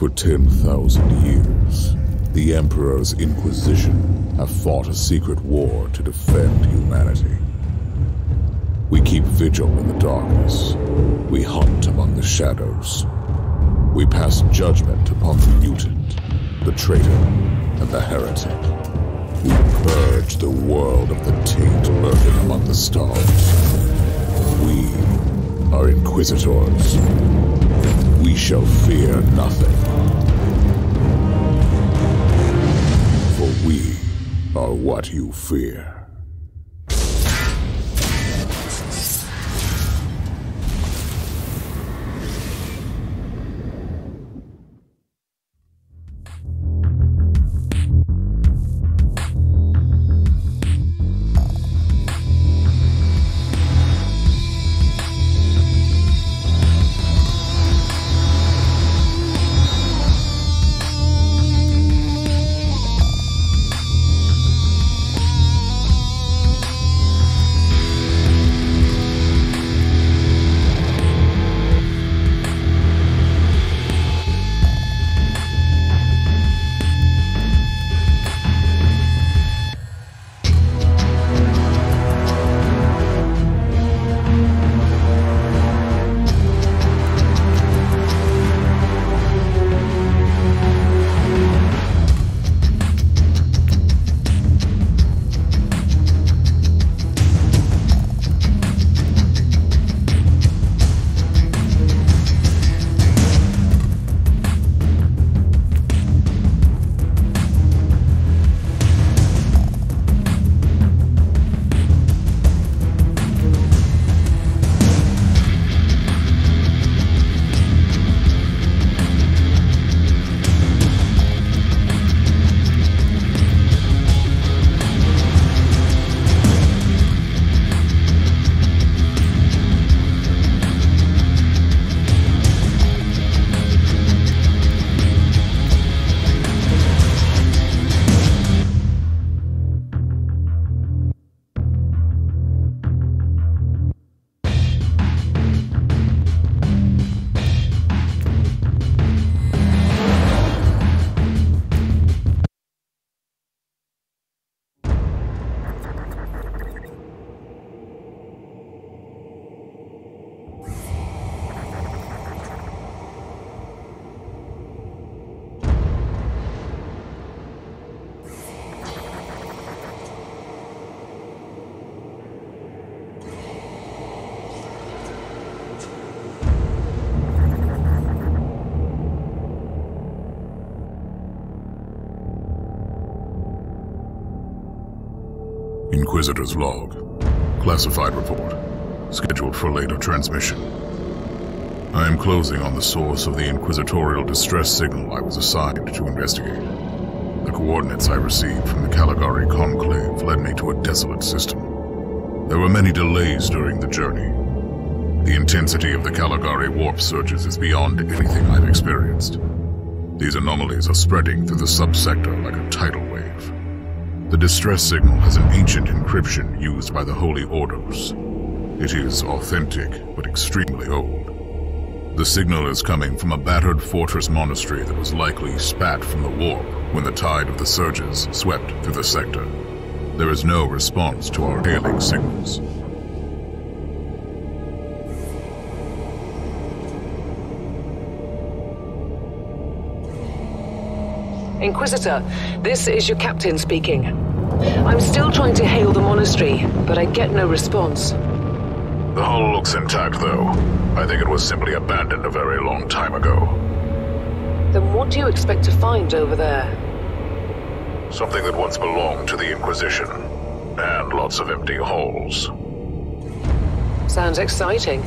For 10,000 years, the Emperor's Inquisition have fought a secret war to defend humanity. We keep vigil in the darkness. We hunt among the shadows. We pass judgment upon the mutant, the traitor, and the heretic. We purge the world of the taint lurking among the stars. We are Inquisitors. We shall fear nothing. For we are what you fear. Inquisitor's log. Classified report. Scheduled for later transmission. I am closing on the source of the inquisitorial distress signal I was assigned to investigate. The coordinates I received from the Caligari Conclave led me to a desolate system. There were many delays during the journey. The intensity of the Caligari warp surges is beyond anything I've experienced. These anomalies are spreading through the subsector like a tidal wave. The distress signal has an ancient encryption used by the Holy Orders. It is authentic, but extremely old. The signal is coming from a battered fortress monastery that was likely spat from the warp when the tide of the surges swept through the sector. There is no response to our hailing signals. Inquisitor, this is your captain speaking. I'm still trying to hail the monastery, but I get no response. The hull looks intact, though. I think it was simply abandoned a very long time ago. Then what do you expect to find over there? Something that once belonged to the Inquisition, and lots of empty holes. Sounds exciting.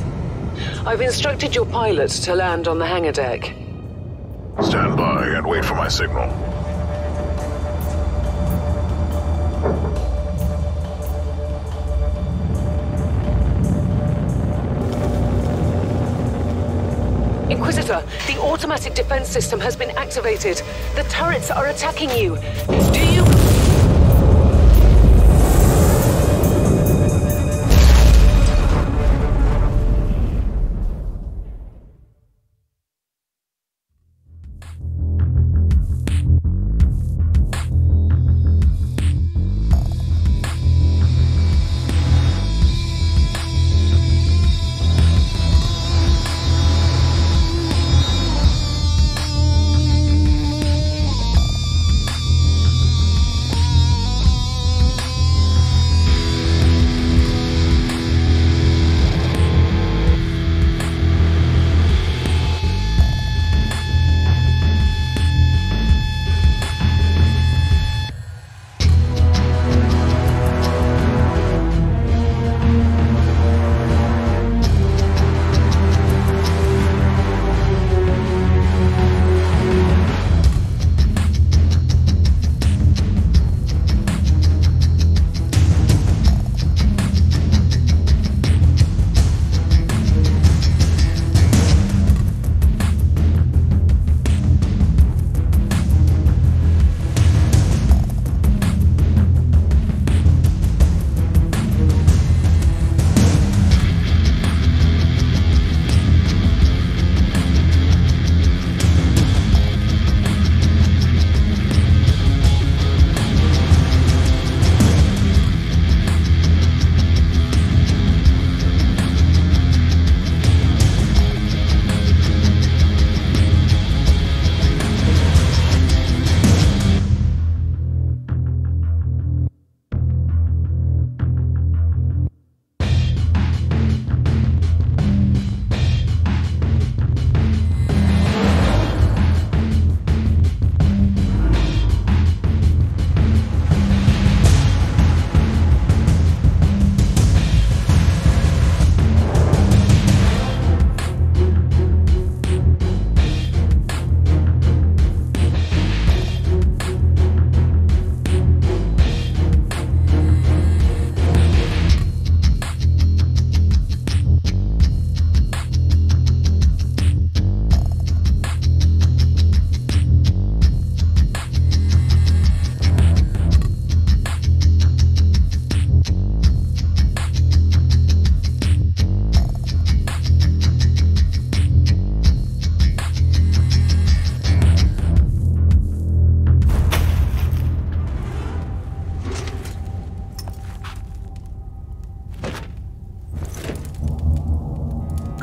I've instructed your pilot to land on the hangar deck. Stand by and wait for my signal. Inquisitor, the automatic defense system has been activated. The turrets are attacking you. Do you...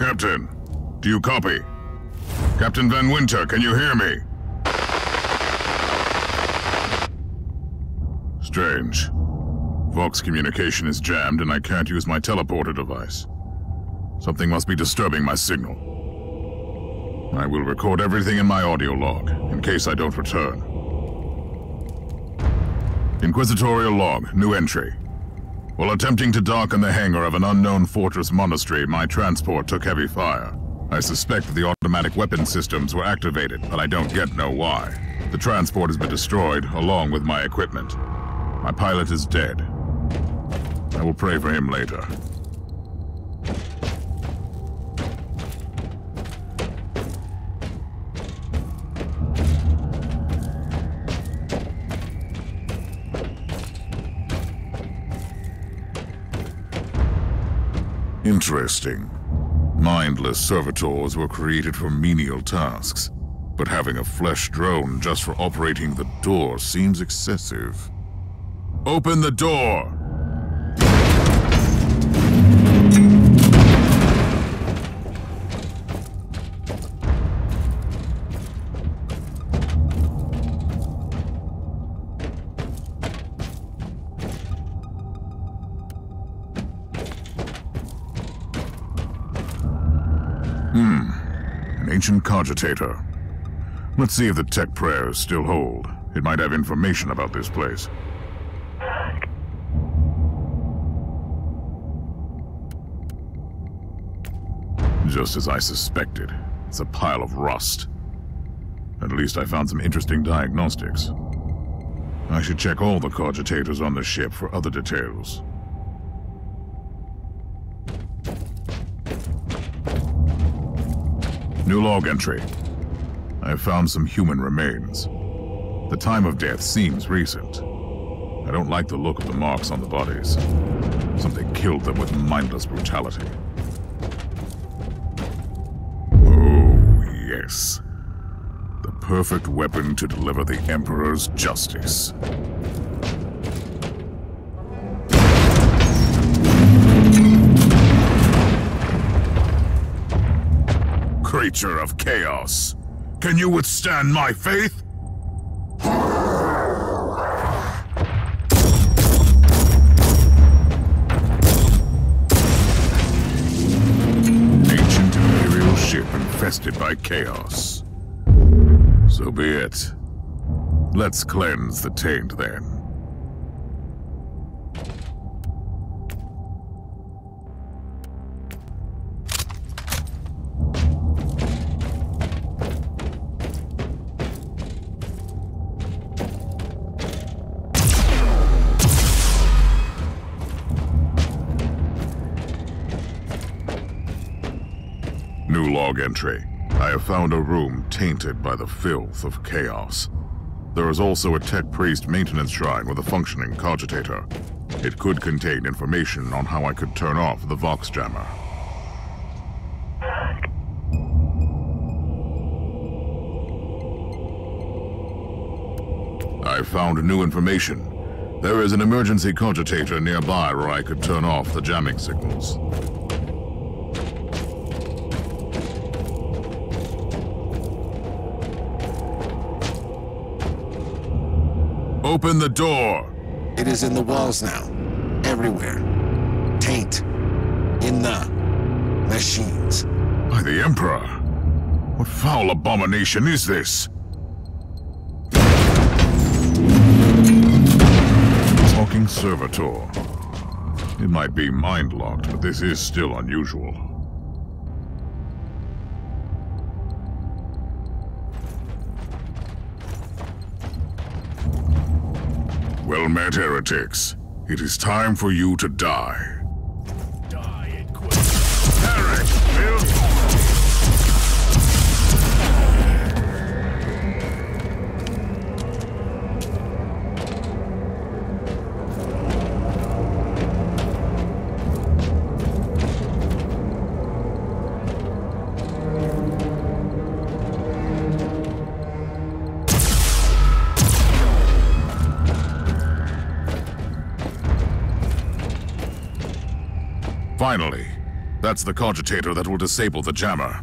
Captain, do you copy? Captain Van Winter, can you hear me? Strange. Vox communication is jammed and I can't use my teleporter device. Something must be disturbing my signal. I will record everything in my audio log, in case I don't return. Inquisitorial log, new entry. While attempting to dock in the hangar of an unknown fortress monastery, my transport took heavy fire. I suspect that the automatic weapon systems were activated, but I don't yet know why. The transport has been destroyed, along with my equipment. My pilot is dead. I will pray for him later. Interesting. Mindless servitors were created for menial tasks, but having a flesh drone just for operating the door seems excessive. Open the door! An ancient cogitator. Let's see if the tech prayers still hold. It might have information about this place. Just as I suspected. It's a pile of rust. At least I found some interesting diagnostics. I should check all the cogitators on the ship for other details. New log entry. I have found some human remains. The time of death seems recent. I don't like the look of the marks on the bodies. Something killed them with mindless brutality. Oh, yes. The perfect weapon to deliver the Emperor's justice. Creature of chaos, can you withstand my faith? Ancient Imperial ship infested by chaos. So be it. Let's cleanse the taint then. New log entry. I have found a room tainted by the filth of chaos. There is also a tech priest maintenance shrine with a functioning cogitator. It could contain information on how I could turn off the Vox jammer. I found new information. There is an emergency cogitator nearby where I could turn off the jamming signals. Open the door! It is in the walls now. Everywhere. Taint. In the machines. By the Emperor? What foul abomination is this? Talking servitor. It might be mind-locked, but this is still unusual. Well met, heretics. It is time for you to die. Die, Inquisitor. Eric, build! Finally, That's the cogitator that will disable the jammer.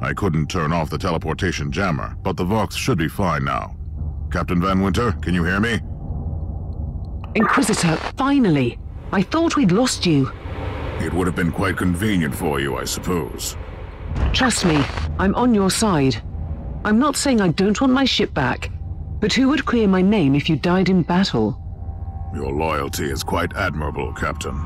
I couldn't turn off the teleportation jammer, but the Vox should be fine now. Captain Van Winter, can you hear me? Inquisitor, finally! I thought we'd lost you. It would have been quite convenient for you, I suppose. Trust me, I'm on your side. I'm not saying I don't want my ship back, but who would clear my name if you died in battle? Your loyalty is quite admirable, Captain.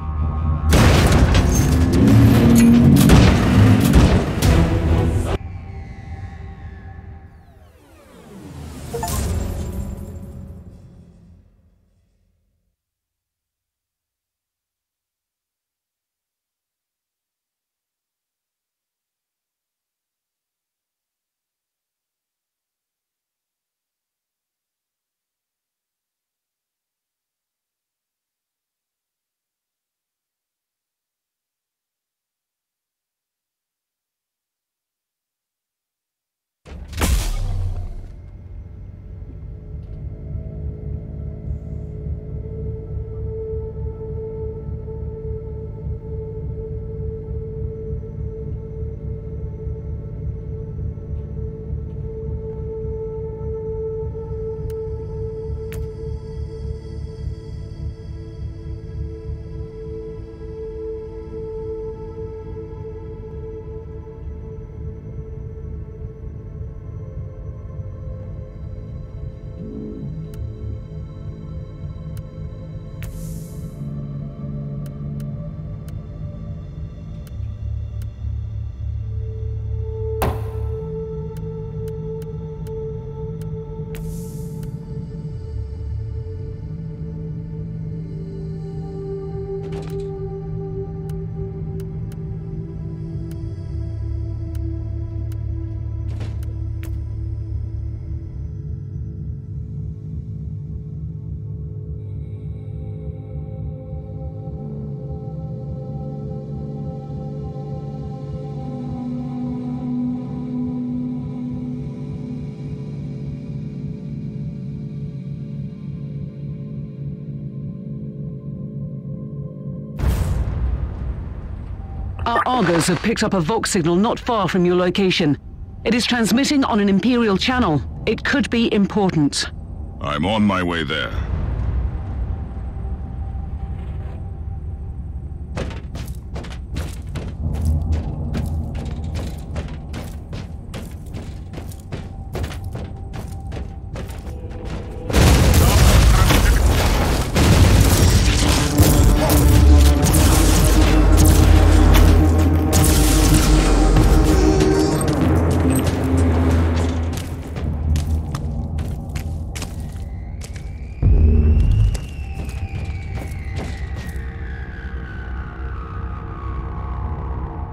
Our Argos have picked up a Vox signal not far from your location. It is transmitting on an Imperial channel. It could be important. I'm on my way there.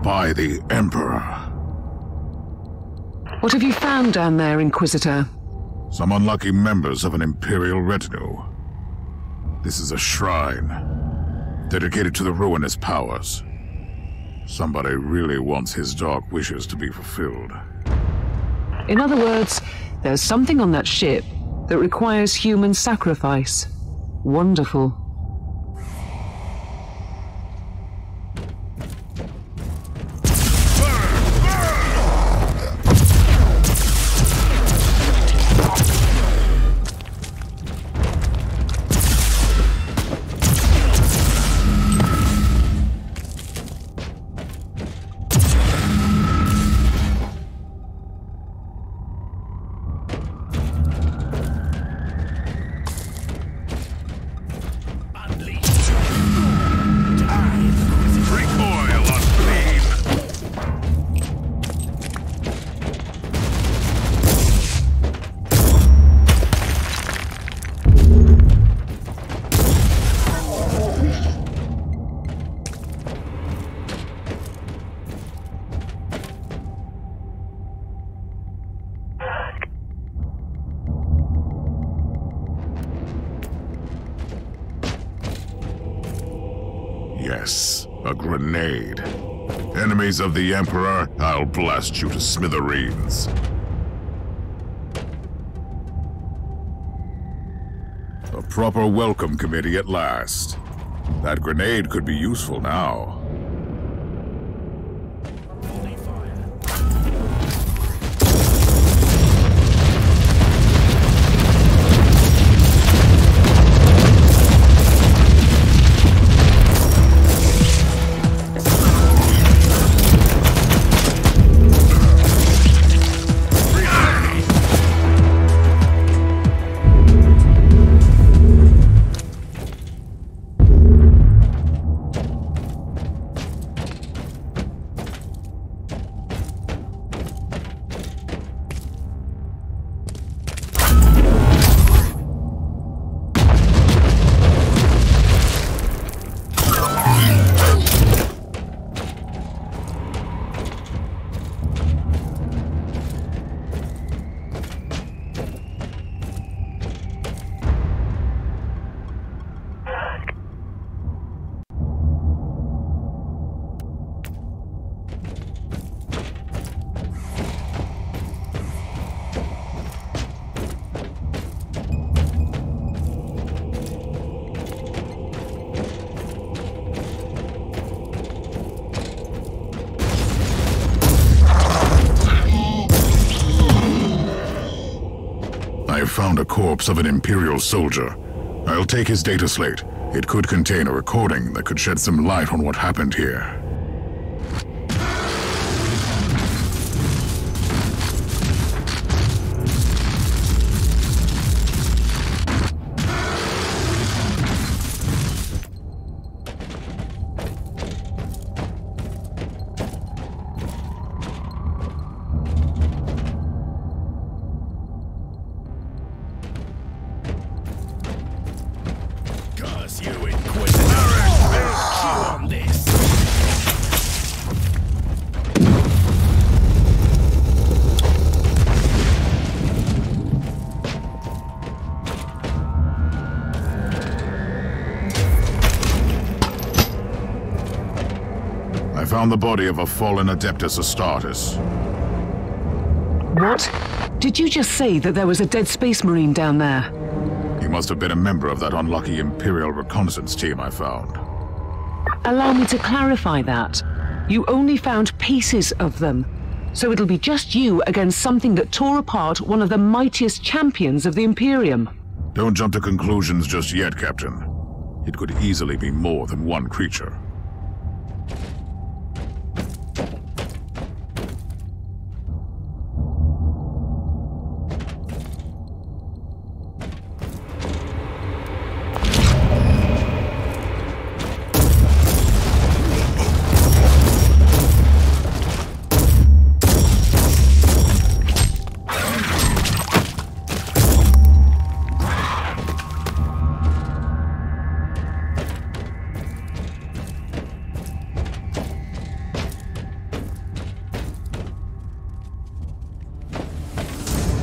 By the Emperor. What have you found down there, Inquisitor? Some unlucky members of an Imperial retinue. This is a shrine, dedicated to the ruinous powers. Somebody really wants his dark wishes to be fulfilled. In other words, there's something on that ship that requires human sacrifice. Wonderful. Yes, a grenade. Enemies of the Emperor, I'll blast you to smithereens. A proper welcome committee at last. That grenade could be useful now. I found a corpse of an Imperial soldier. I'll take his data slate. It could contain a recording that could shed some light on what happened here. You Inquisitor, on this. I found the body of a fallen Adeptus Astartes. What? Did you just say that there was a dead Space Marine down there? He must have been a member of that unlucky Imperial reconnaissance team I found. Allow me to clarify that. You only found pieces of them. So it'll be just you against something that tore apart one of the mightiest champions of the Imperium. Don't jump to conclusions just yet, Captain. It could easily be more than one creature.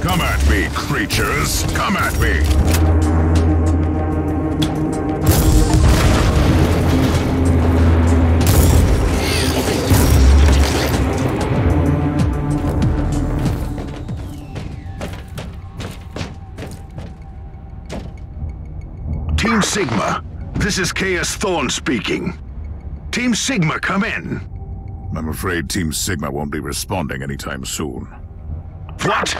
Come at me, creatures! Come at me! Team Sigma, this is Chaos Thorn speaking. Team Sigma, come in. I'm afraid Team Sigma won't be responding anytime soon. What?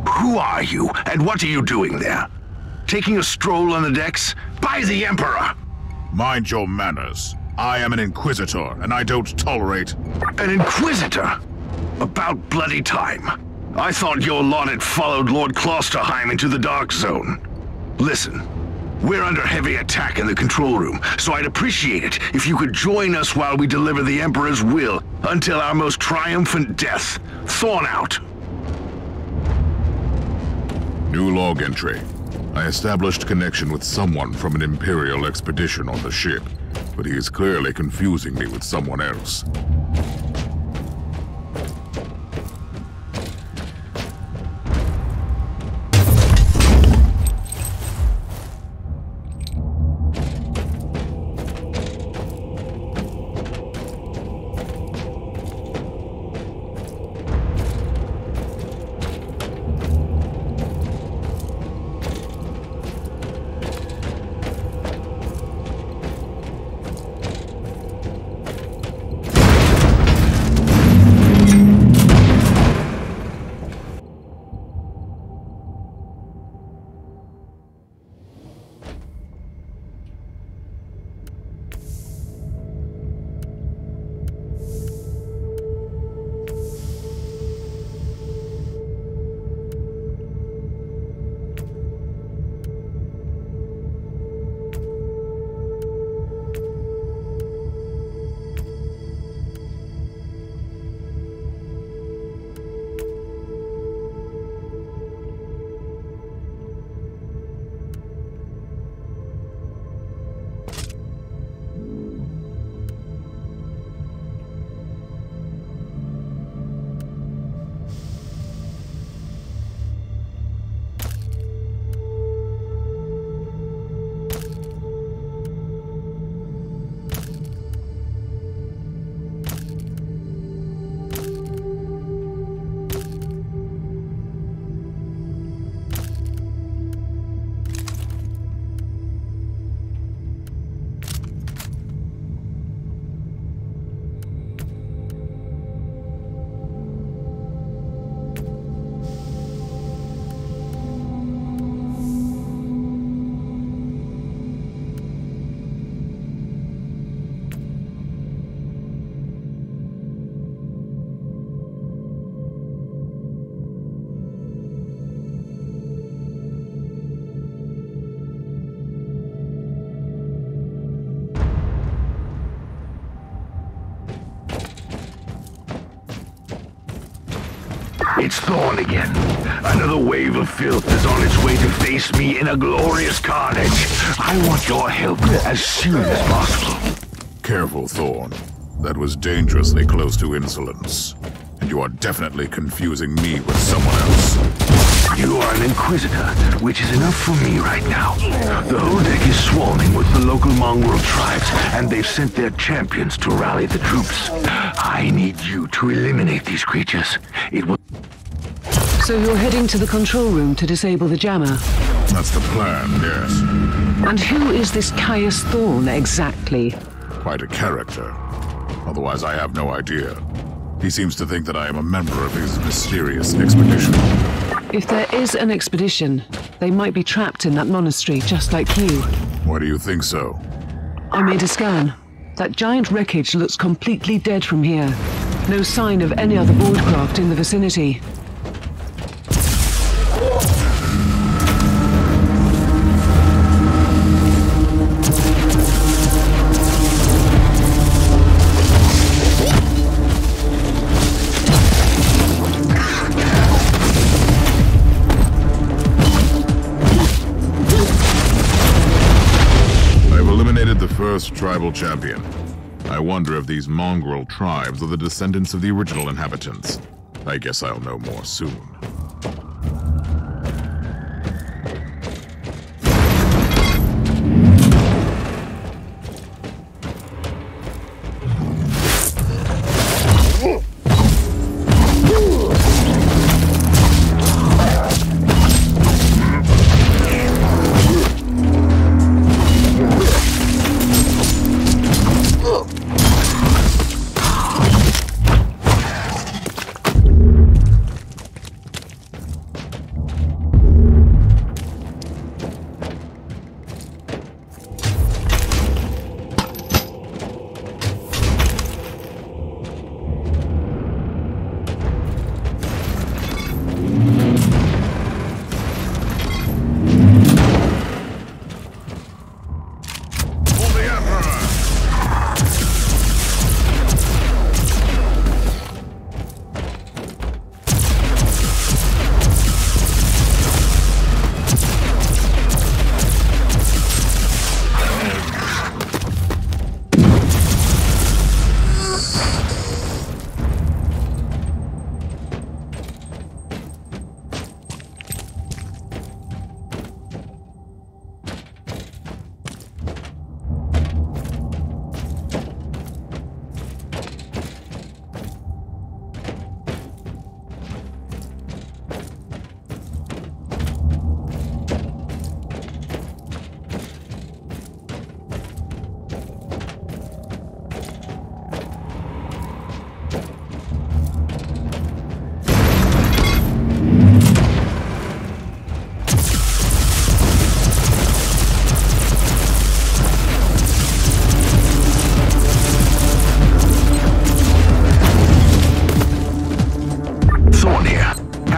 Who are you, and what are you doing there? Taking a stroll on the decks? By the Emperor! Mind your manners. I am an Inquisitor, and I don't tolerate... An Inquisitor? About bloody time. I thought your lot had followed Lord Klosterheim into the Dark Zone. Listen, we're under heavy attack in the control room, so I'd appreciate it if you could join us while we deliver the Emperor's will until our most triumphant death. Thorn out. New log entry. I established connection with someone from an Imperial expedition on the ship, but he is clearly confusing me with someone else. It's Thorn again. Another wave of filth is on its way to face me in a glorious carnage. I want your help as soon as possible. Careful, Thorn. That was dangerously close to insolence. And you are definitely confusing me with someone else. You are an Inquisitor, which is enough for me right now. The whole deck is swarming with the local mongrel tribes, and they've sent their champions to rally the troops. I need you to eliminate these creatures. It will... So you're heading to the control room to disable the jammer? That's the plan, yes. And who is this Caius Thorn exactly? Quite a character. Otherwise, I have no idea. He seems to think that I am a member of his mysterious expedition. If there is an expedition, they might be trapped in that monastery, just like you. Why do you think so? I made a scan. That giant wreckage looks completely dead from here. No sign of any other boardcraft in the vicinity. First tribal champion. I wonder if these mongrel tribes are the descendants of the original inhabitants. I guess I'll know more soon.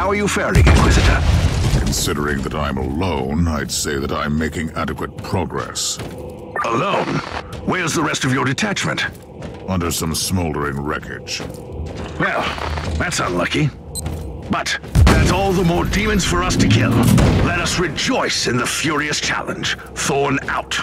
How are you faring, Inquisitor? Considering that I'm alone, I'd say that I'm making adequate progress. Alone? Where's the rest of your detachment? Under some smoldering wreckage. Well, that's unlucky. But that's all the more demons for us to kill. Let us rejoice in the furious challenge. Thorn out.